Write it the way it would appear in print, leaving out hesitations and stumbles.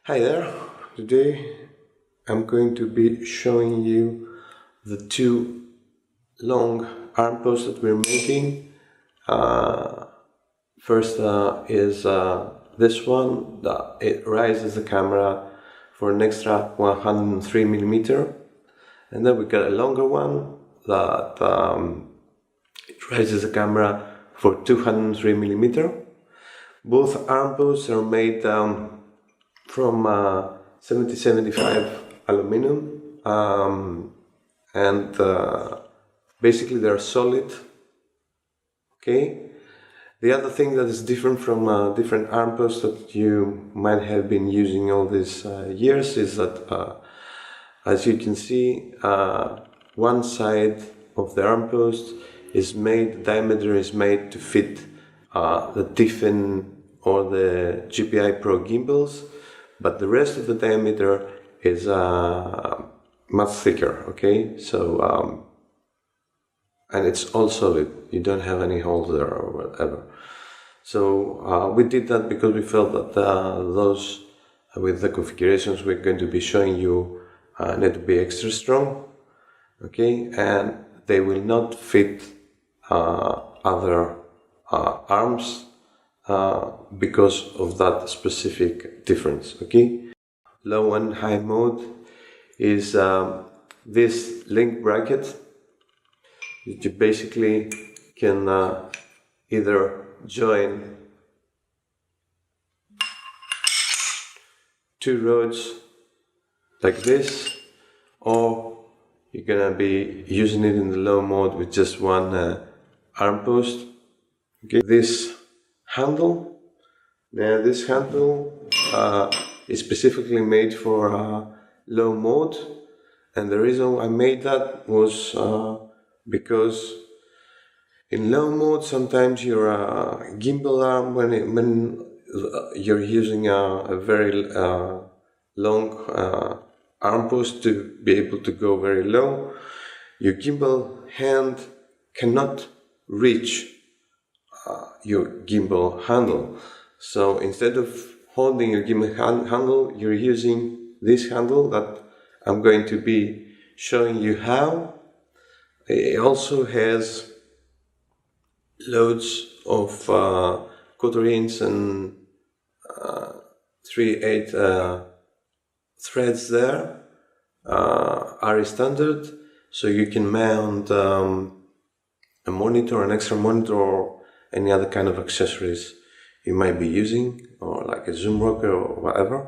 Hi there, today I'm going to be showing you the two long arm posts that we're making. First is this one, it raises the camera for an extra 103mm, and then we got a longer one that it raises the camera for 203mm. Both arm posts are made from 7075 aluminum, and basically they're solid. Okay. The other thing that is different from different arm posts that you might have been using all these years is that, as you can see, one side of the arm post is made, the diameter is made to fit the Tiffin or the GPI Pro gimbals, but the rest of the diameter is much thicker. Okay, so and it's all solid. You don't have any holes there or whatever. So we did that because we felt that those with the configurations we're going to be showing you need to be extra strong. Okay, and they will not fit other arms because of that specific difference. Okay, low and high mode is this link bracket that you basically can either join two rods like this, or you're gonna be using it in the low mode with just one arm post. Okay, this handle, now this handle is specifically made for low mode, and the reason I made that was because in low mode sometimes your gimbal arm, when you're using a very long arm post to be able to go very low, your gimbal hand cannot reach your gimbal handle. So instead of holding your gimbal handle, you're using this handle that I'm going to be showing you how. It also has loads of quarter-inch and 3/8 threads there, are standard, so you can mount a monitor, an extra monitor, or any other kind of accessories you might be using, or like a zoom rocker or whatever.